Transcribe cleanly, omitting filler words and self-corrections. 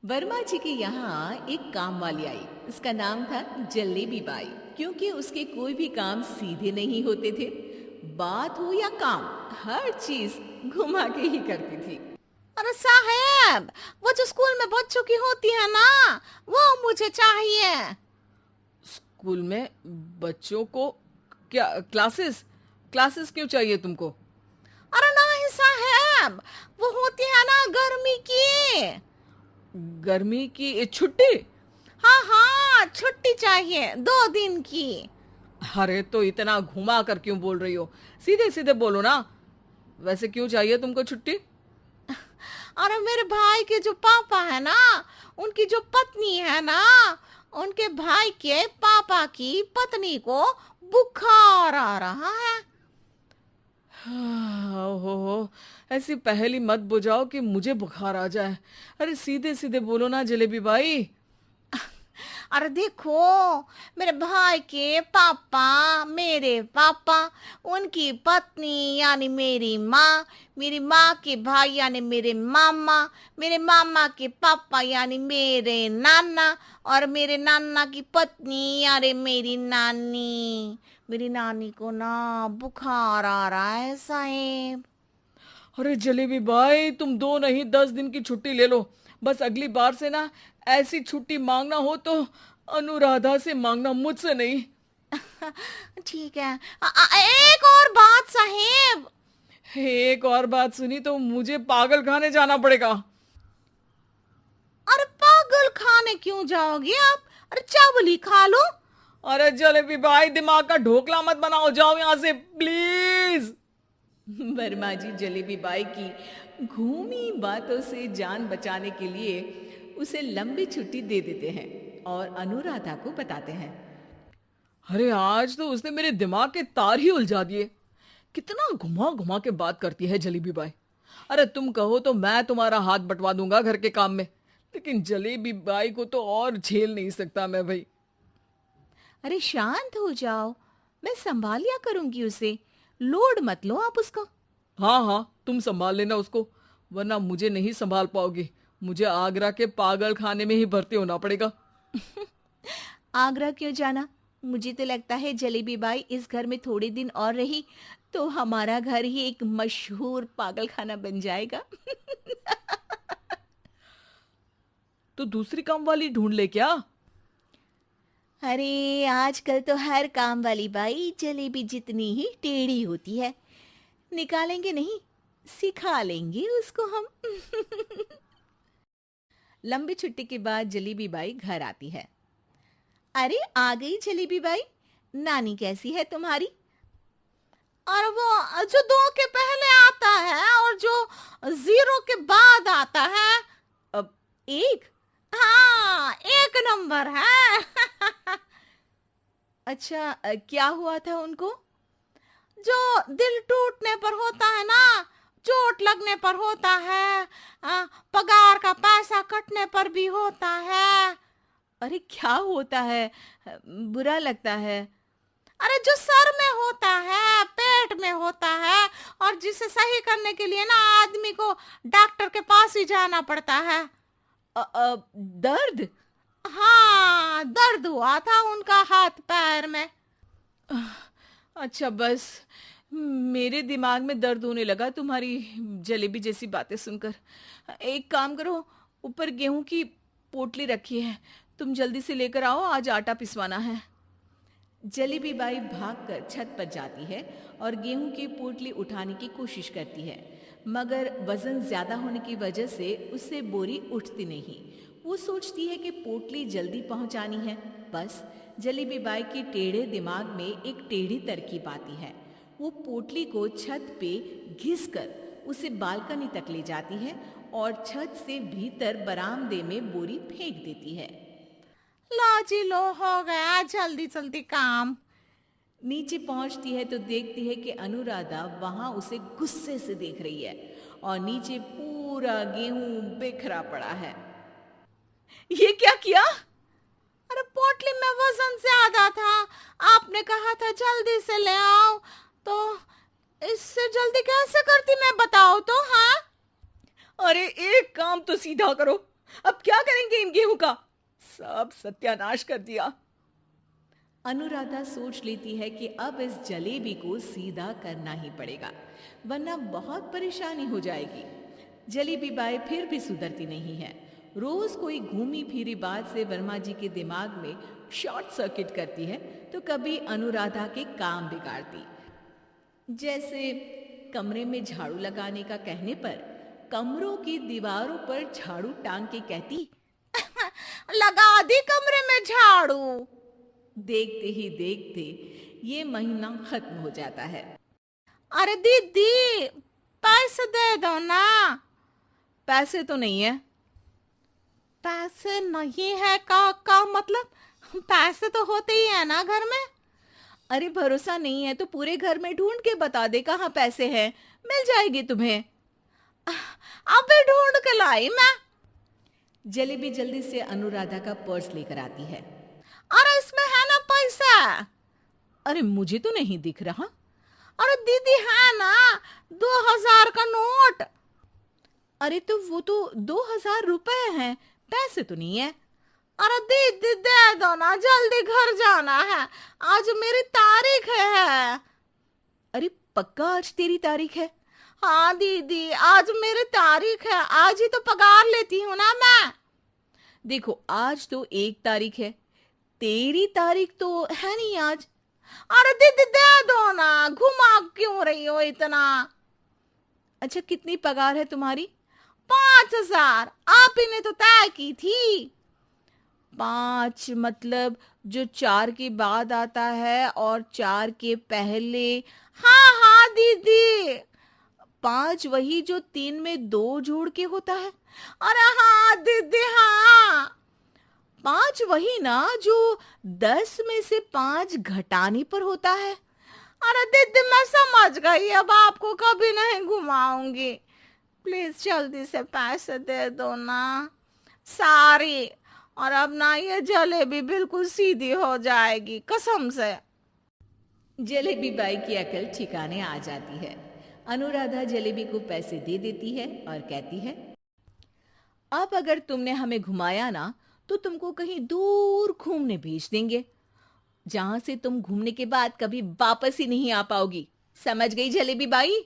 वर्मा जी के यहाँ एक काम वाली आई। उसका नाम था जलेबी बाई। क्योंकि उसके कोई भी काम सीधे नहीं होते थे। बात हो या काम, हर चीज घुमा के ही करती थी। अरे साहब, वो जो स्कूल में बच्चों की होती है ना, वो मुझे चाहिए। स्कूल में बच्चों को क्या क्लासेस क्लासेस क्यों चाहिए तुमको? अरे नहीं साहब, वो होती है ना गर्मी की। गर्मी की छुट्टी? हाँ हाँ, छुट्टी चाहिए 2 दिन की। अरे तो इतना घुमा कर क्यों बोल रही हो? सीधे सीधे बोलो ना। वैसे क्यों चाहिए तुमको छुट्टी? अरे मेरे भाई के जो पापा है ना, उनकी जो पत्नी है ना, उनके भाई के पापा की पत्नी को बुखार आ रहा है। हो ऐसी पहेली मत बुझाओ कि मुझे बुखार आ जाए। अरे सीधे सीधे बोलो ना जलेबी भाई। अरे देखो, मेरे भाई के पापा, मेरे पापा, उनकी पत्नी यानी मेरी माँ के भाई यानी मेरे मामा के पापा यानी मेरे नाना, और मेरे नाना की पत्नी यानी मेरी नानी को ना बुखार आ रहा है साहेब। अरे जलेबी भाई, तुम 2 नहीं 10 दिन की छुट्टी ले लो। बस अगली बार से ना ऐसी छुट्टी मांगना हो तो अनुराधा से मांगना, मुझसे नहीं। ठीक है। एक और बात साहेब। एक और बात सुनी तो मुझे पागल खाने जाना पड़ेगा। अरे पागल खाने क्यों जाओगे आप? अरे चावल ही खा लो। अरे जलेबी भाई, दिमाग का ढोकला मत बनाओ, जाओ यहाँ से प्लीज। वर्मा जी जलेबी बाई की घूमी बातों से जान बचाने के लिए उसे लंबी छुट्टी दे देते हैं और अनुराधा को बताते हैं। अरे आज तो उसने मेरे दिमाग के तार ही उलझा दिए। कितना घुमा घुमा के बात करती है जलेबी बाई। अरे तुम कहो तो मैं तुम्हारा हाथ बंटवा दूंगा घर के काम में, लेकिन जलेबी बाई को तो और झेल नहीं सकता मैं भाई। अरे शांत हो जाओ, मैं संभाल लिया करूंगी उसे। लोड मत लो आप उसका। हाँ हाँ, तुम संभाल लेना उसको, वरना मुझे नहीं संभाल पाओगे। मुझे आगरा के पागल खाने में ही भर्ती होना पड़ेगा। आगरा क्यों जाना? मुझे तो लगता है जलेबी बाई इस घर में थोड़े दिन और रही तो हमारा घर ही एक मशहूर पागल खाना बन जाएगा। तो दूसरी काम वाली ढूंढ ले क्या? अरे आजकल तो हर काम वाली बाई जलेबी जितनी ही टेढ़ी होती है। निकालेंगे नहीं, सिखा लेंगे उसको हम। लंबी छुट्टी के बाद जलेबी बाई घर आती है। अरे आ गई जलेबी बाई, नानी कैसी है तुम्हारी? और वो जो 2 के पहले आता है और जो 0 के बाद आता है। अब एक। हाँ, 1 नंबर है। अच्छा, क्या हुआ था उनको? जो दिल टूटने पर होता है ना, चोट लगने पर होता है, पगार का पैसा कटने पर भी होता है। अरे क्या होता है? बुरा लगता है? अरे जो सर में होता है, पेट में होता है, और जिसे सही करने के लिए ना आदमी को डॉक्टर के पास ही जाना पड़ता है। दर्द? हाँ, दर्द हुआ था उनका हाथ पैर में। अच्छा बस, मेरे दिमाग में दर्द होने लगा तुम्हारी जलेबी जैसी बातें सुनकर। एक काम करो, ऊपर गेहूं की पोटली रखी है, तुम जल्दी से लेकर आओ, आज आटा पिसवाना है। जलेबी बाई भागकर छत पर जाती है और गेहूं की पोटली उठाने की कोशिश करती है, मगर वजन ज्यादा होने की वजह से उससे बोरी उठती नहीं। वो सोचती है कि पोटली जल्दी पहुंचानी है। बस जलेबी बाई की टेढ़े दिमाग में एक टेढ़ी तरकीब आती है। वो पोटली को छत पे घिसकर उसे बालकनी तक ले जाती है और छत से भीतर बरामदे में बोरी फेंक देती है। लो जी लो, हो गया जल्दी जल्दी काम। नीचे पहुंचती है तो देखती है कि अनुराधा वहां उसे गुस्से से देख रही है और नीचे पूरा गेहूं बिखरा पड़ा है। ये क्या किया? अरे पोटली में वजन ज्यादा था, आपने कहा था जल्दी से ले आओ, तो इससे जल्दी कैसे करती मैं बताओ तो। हाँ, अरे एक काम तो सीधा करो, अब क्या करेंगे इन गेहूं का? सब सत्यानाश कर दिया। अनुराधा सोच लेती है कि अब इस जलेबी को सीधा करना ही पड़ेगा, वरना बहुत परेशानी हो जाएगी। जलेबी बाई फिर भी सुधरती नहीं है। रोज कोई घूमी फिरी बात से वर्मा जी के दिमाग में शॉर्ट सर्किट करती है, तो कभी अनुराधा के काम बिगाड़ती। जैसे कमरे में झाड़ू लगाने का कहने पर कमरों की दीवारों पर झाड़ू टांग के कहती, लगा दी कमरे में झाड़ू। देखते ही देखते ये महीना खत्म हो जाता है। अरे दीदी, पैसे दे दो ना। पैसे तो नहीं है। पैसे नहीं है का मतलब? पैसे तो होते ही है ना घर में। अरे भरोसा नहीं है तो पूरे घर में ढूंढ के बता दे कहाँ पैसे हैं, मिल जाएगी तुम्हें। अबे ढूंढ के लाई मैं। जलेबी जल्दी से अनुराधा का पर्स लेकर आती है। अरे इसमें है ना पैसा। अरे मुझे तो नहीं दिख रहा। अरे दीदी है ना, 2000 का नोट। अरे तो वो तो 2000 रुपए हैं, पैसे तो नहीं है। अरे दीदी दे दो ना, जल्दी घर जाना है, आज मेरी तारीख है। अरे पक्का आज तेरी तारीख है? हाँ दीदी, आज मेरी तारीख है, आज ही तो पगार लेती हूँ ना मैं। देखो आज तो 1 तारीख है, तेरी तारीख तो है नहीं आज। अरे दीदी दे दो ना, घुमा क्यों रही हो इतना? अच्छा कितनी पगार है तुम्हारी? 5000, आप ही ने तो तय की थी। 5 मतलब जो 4 के बाद आता है और 4 के पहले। हाँ हाँ दीदी। 5 वही जो 3 में 2 जोड़ के होता है। अरे हाँ दीदी हाँ। 5 वही ना जो 10 में से 5 घटाने पर होता है। अरे दीदी मैं समझ गई, अब आपको कभी नहीं घुमाऊंगी। प्लीज जल्दी से पैसे दे दो ना, सारी। और अब ना ये जलेबी बिल्कुल सीधी हो जाएगी कसम से। जलेबी बाई की अकल ठिकाने आ जाती है। अनुराधा जलेबी को पैसे दे देती है और कहती है, अब अगर तुमने हमें घुमाया ना तो तुमको कहीं दूर घूमने भेज देंगे, जहां से तुम घूमने के बाद कभी वापस ही नहीं आ पाओगी। समझ गई जलेबी बाई?